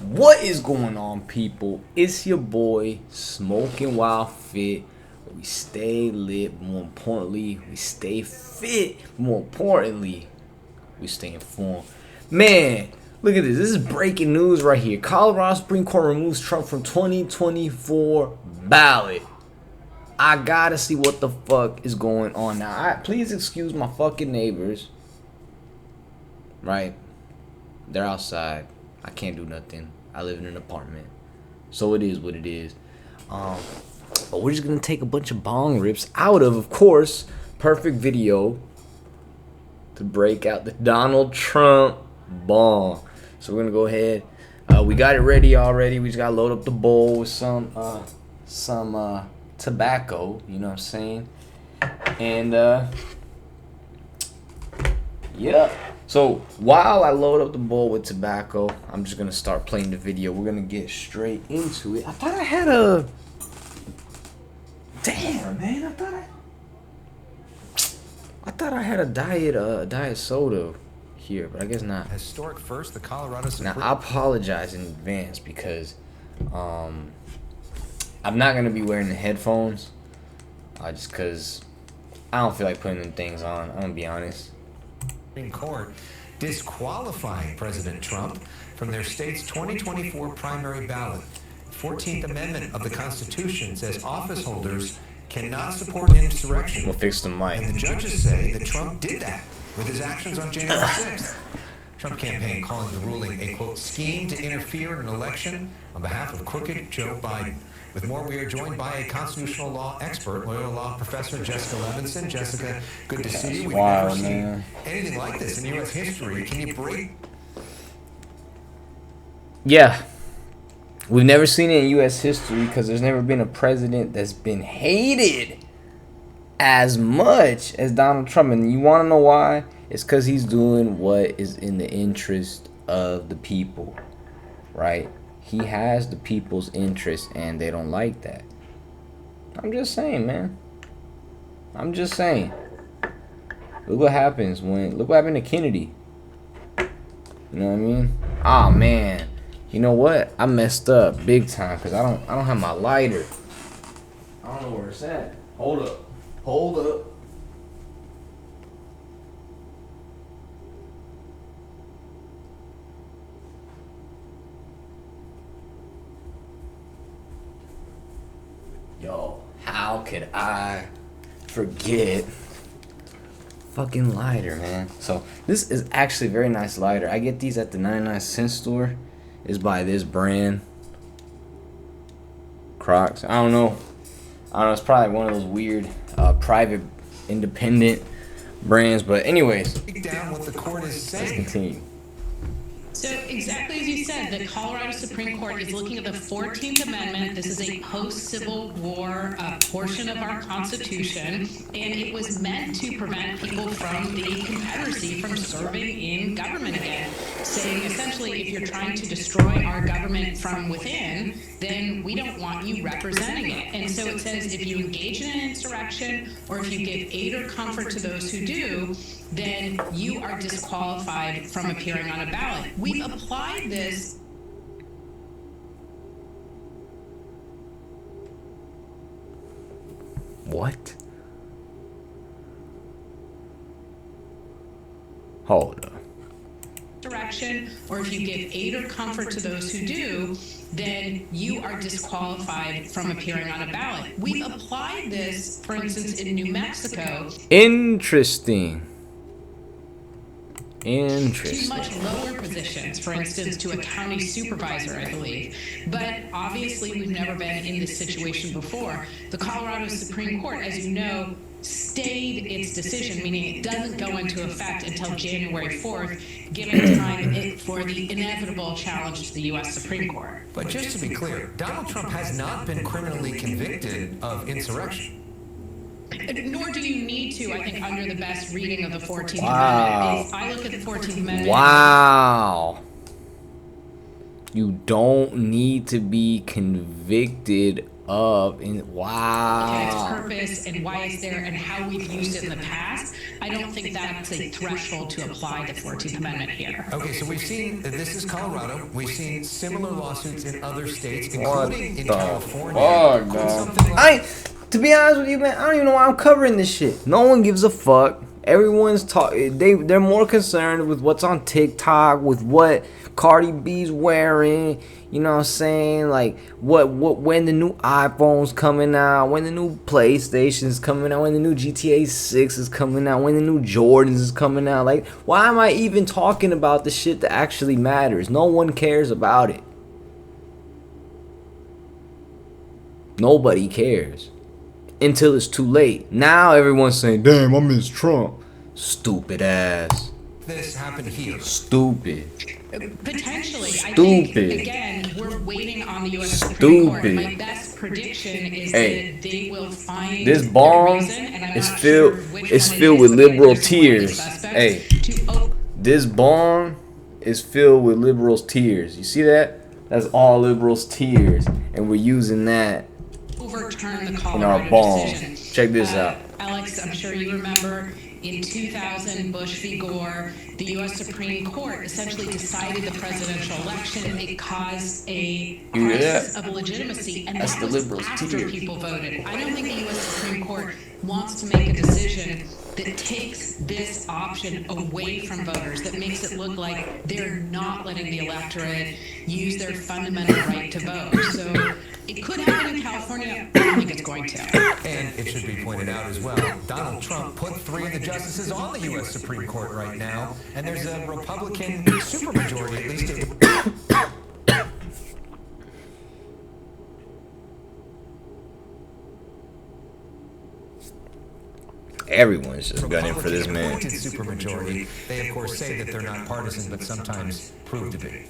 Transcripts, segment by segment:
What is going on, people? It's your boy Smoking Wild Fit. We stay lit, more importantly, we stay fit. More importantly, we stay informed. Man, look at this. This is breaking news right here. Colorado Supreme Court removes Trump from 2024 ballot. I gotta see what the fuck is going on now. Please excuse my fucking neighbors. Right? They're outside. I can't do nothing. I live in an apartment. So it is what it is. But we're just gonna take a bunch of bong rips out of course, perfect video to break out the Donald Trump bong. So we're gonna go ahead. We got it ready already. We just gotta load up the bowl with some tobacco, you know what I'm saying? And yeah. So while I load up the bowl with tobacco, I'm just gonna start playing the video. We're gonna get straight into it. I thought I had a damn man. I thought I had a diet soda here, but I guess not. Historic first, the Colorado Supreme. Now I apologize in advance because I'm not gonna be wearing the headphones, just cause I don't feel like putting them things on. I'm gonna be honest. Supreme Court disqualifying President Trump from their state's 2024 primary ballot. 14th Amendment of the Constitution says office holders cannot support insurrection. We'll fix the mic. And the judges say that Trump did that with his actions on January 6th. Trump campaign calling the ruling a, quote, scheme to interfere in an election on behalf of crooked Joe Biden. With more, we are joined by a constitutional law expert, lawyer law professor Jessica Levinson. Jessica, good to see you. We've never seen anything like this in U.S. history. Can you break? Yeah. We've never seen it in U.S. history because there's never been a president that's been hated as much as Donald Trump. And you want to know why? It's because he's doing what is in the interest of the people, right? He has the people's interest, and they don't like that. I'm just saying, man. I'm just saying. Look what happened to Kennedy. You know what I mean? Ah, man. You know what? I messed up big time because I don't have my lighter. I don't know where it's at. Hold up. Yo, how could I forget fucking lighter, man? So this is actually a very nice lighter. I get these at the 99-cent store. It's by this brand, Crocs. I don't know. It's probably one of those weird private independent brands. But anyways, Down what the court is saying. Let's continue. So exactly as you said, the Colorado Supreme Court is looking at the 14th Amendment. This is a post-Civil War portion of our Constitution, and it was meant to prevent people from the Confederacy from serving in government again, saying essentially if you're trying to destroy our government from within, then we don't want you representing it. And so it says if you engage in an insurrection or if you give aid or comfort to those who do, then you are disqualified from appearing on a ballot. We've applied this. What? Hold up. Direction, or if you give aid or comfort to those who do, then you are disqualified from appearing on a ballot. We've applied this, for instance, in New Mexico. Interesting. To much lower positions, for instance, to a county supervisor, I believe. But obviously, we've never been in this situation before. The Colorado Supreme Court, as you know, stayed its decision, meaning it doesn't go into effect until January 4th, given time for the inevitable challenge to the U.S. Supreme Court. But just to be clear, Donald Trump has not been criminally convicted of insurrection. Nor do you need to, I think, under the best reading of the 14th Wow. Amendment. If I look at the 14th Amendment. Wow. You don't need to be convicted of in its wow. purpose and why it's there and how we've used it in the past, I don't think that's a threshold to apply the 14th Amendment here. Okay, so we've seen, this is Colorado, we've seen similar lawsuits in other states, What including in the California. fuck, dog? To be honest with you, man, I don't even know why I'm covering this shit. No one gives a fuck. Everyone's they're more concerned with what's on TikTok, with what Cardi B's wearing. You know what I'm saying? Like what when the new iPhone's coming out, when the new PlayStation's coming out, when the new GTA 6 is coming out, when the new Jordans is coming out. Like, why am I even talking about the shit that actually matters? No one cares about it. Nobody cares. Until it's too late. Now everyone's saying, damn, I miss Trump. Stupid ass. This happened here. Stupid. Potentially. Stupid. I think, again, we're waiting on the U.S. Supreme Court. My best prediction is that they will find this bomb is filled with liberal tears. Hey, this bomb is filled with liberals' tears. You see that? That's all liberals' tears. And we're using that overturn the in Colorado our bomb. decision. Check this out. Alex, I'm sure you remember in 2000, Bush v. Gore, the U.S. Supreme Court essentially decided the presidential election. It caused a crisis of legitimacy, and that was after people voted. I don't think the U.S. Supreme Court wants to make a decision that takes this option away from voters, that makes it look like they're not letting the electorate use their fundamental right to vote. So it could happen in California. I don't think it's going to. And it should be pointed out as well, Donald Trump put 3 of the justices on the U.S. Supreme Court right now, and there's a Republican supermajority, at least. Everyone's just gunning for this man. Supermajority. They, of course, say that they're not partisan, but sometimes prove to be.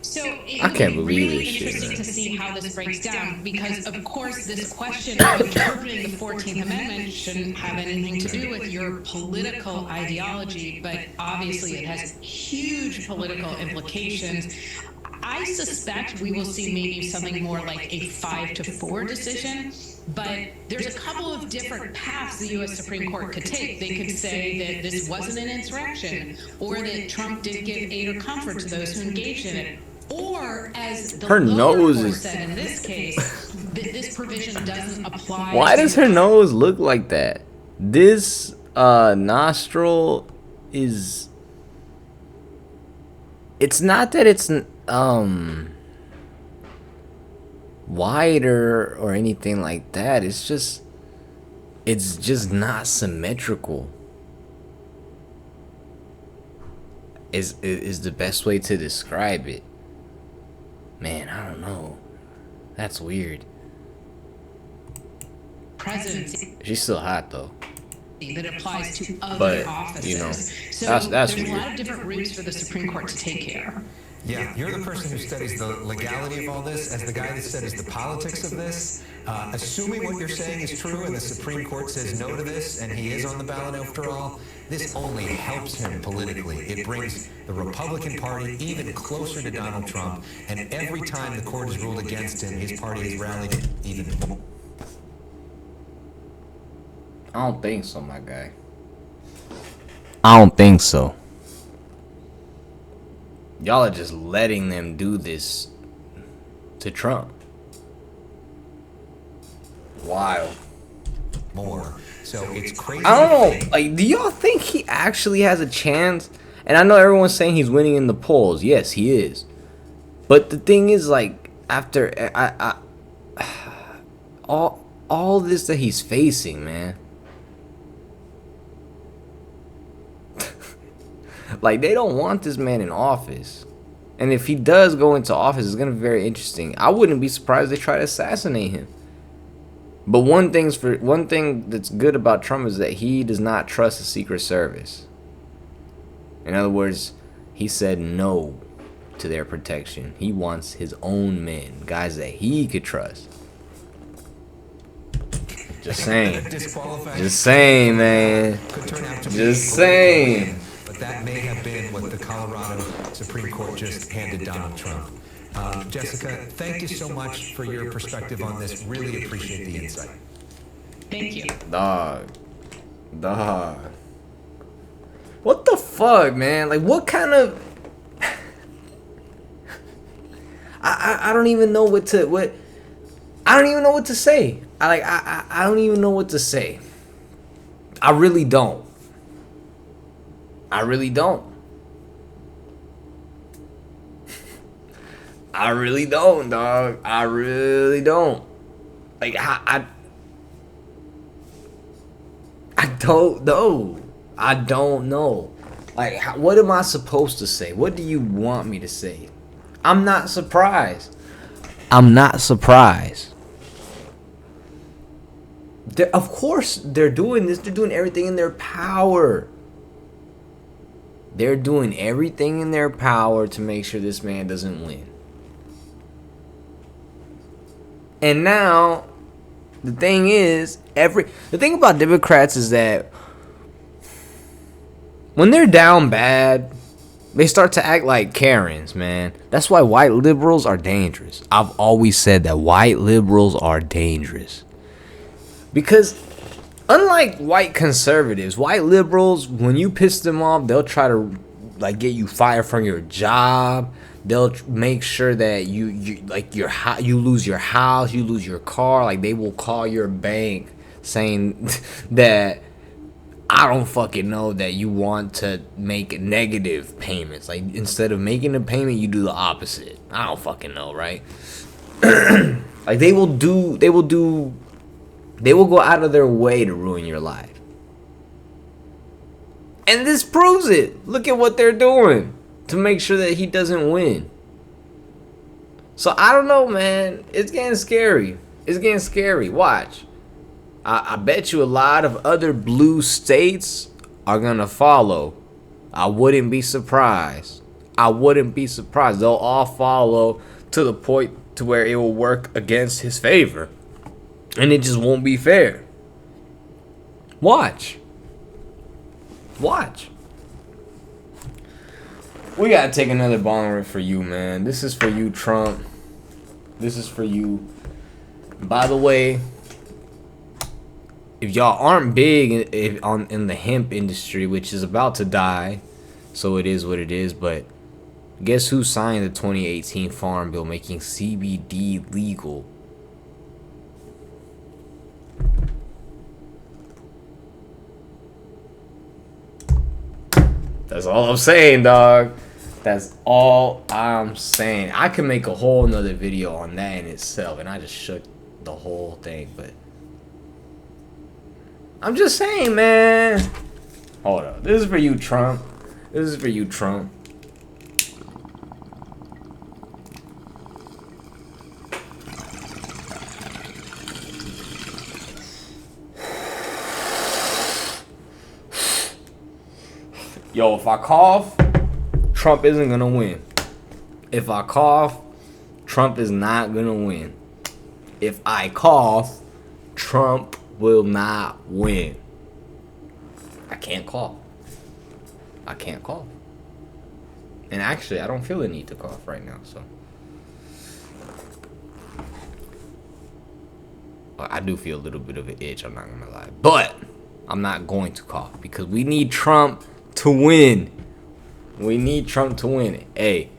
So I can't believe really this shit, interesting man. to see how this breaks down, because of course this question of interpreting the 14th Amendment shouldn't have anything to do with your political ideology, but obviously it has huge political implications. I suspect we will see maybe something more like a 5-4 decision, but there's a couple of different paths the U.S. Supreme Court could take. They could say that this wasn't an insurrection, or that Trump did give aid or comfort to those who engaged in it. Or, as the Her lower nose court is- said in this case, that this provision doesn't apply. Why to does her nose look like that? This nostril is... It's not that it's wider or anything like that. It's just not symmetrical. Is the best way to describe it. Man, I don't know. That's weird. presidency She's still hot though. that applies to other But, offices. you know, so that's there's weird. a lot of different routes for the Supreme Court to take here. Yeah, you're the person who studies the legality of all this. As the guy that studies the politics of this, assuming what you're saying is true and the Supreme Court says no to this and he is on the ballot after all, this only helps him politically. It brings the Republican Party even closer to Donald Trump, and every time the court has ruled against him, his party has rallied even more. I don't think so, my guy. I don't think so. Y'all are just letting them do this to Trump. Wild. More. So it's crazy. I don't know. Like, do y'all think he actually has a chance? And I know everyone's saying he's winning in the polls. Yes, he is. But the thing is, like, after all this that he's facing, man. Like, they don't want this man in office. And if he does go into office, it's going to be very interesting. I wouldn't be surprised if they try to assassinate him. But one thing that's good about Trump is that he does not trust the Secret Service. In other words, he said no to their protection. He wants his own men, guys that he could trust. Just saying. Just saying, man. Just saying. But that may have been what the Colorado Supreme Court just handed Donald Trump. Jessica, thank you so much for your perspective on this. Really appreciate the insight. Thank you. Dog. What the fuck, man? Like, what kind of... I don't even know what to... I don't even know what to say. I don't even know what to say. I really don't. I really don't, dog. I really don't. Like, I don't know. I don't know. Like, what am I supposed to say? What do you want me to say? I'm not surprised. Of course, they're doing this. They're doing everything in their power. They're doing everything in their power to make sure this man doesn't win. And now, the thing is, the thing about Democrats is that when they're down bad, they start to act like Karens, man. That's why white liberals are dangerous. I've always said that white liberals are dangerous. Because unlike white conservatives, white liberals, when you piss them off, they'll try to like get you fired from your job. They'll make sure that you lose your house, you lose your car. Like, they will call your bank saying that, I don't fucking know, that you want to make negative payments. Like, instead of making a payment, you do the opposite. I don't fucking know, right? Like, they will go out of their way to ruin your life. And this proves it. Look at what they're doing to make sure that he doesn't win. So I don't know, man. It's getting scary. Watch. I bet you a lot of other blue states are going to follow. I wouldn't be surprised. They'll all follow to the point to where it will work against his favor. And it just won't be fair. Watch. We gotta take another bong rip for you, man. This is for you, Trump. This is for you. By the way, if y'all aren't big in the hemp industry, which is about to die, so it is what it is, but guess who signed the 2018 Farm Bill making CBD legal? That's all I'm saying, dog. That's all I'm saying. I could make a whole nother video on that in itself, and I just shook the whole thing, but I'm just saying, man. Hold up. This is for you, Trump. Yo, if I cough, Trump isn't gonna win. If I cough, Trump is not gonna win. If I cough, Trump will not win. I can't cough. And actually, I don't feel the need to cough right now, so. Well, I do feel a little bit of an itch, I'm not gonna lie. But I'm not going to cough because we need Trump to win. Hey,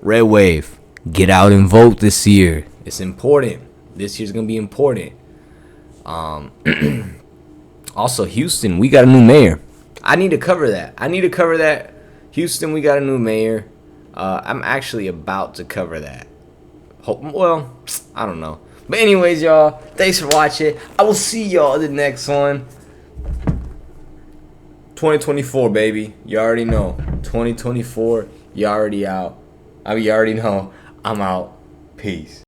Red Wave, get out and vote this year. It's important. This year's gonna be important. Also, Houston, we got a new mayor. I need to cover that. Houston, we got a new mayor. I'm actually about to cover that. Well, I don't know. But anyways, y'all, thanks for watching. I will see y'all in the next one. 2024, baby. You already know. 2024, you already out. You already know. I'm out. Peace.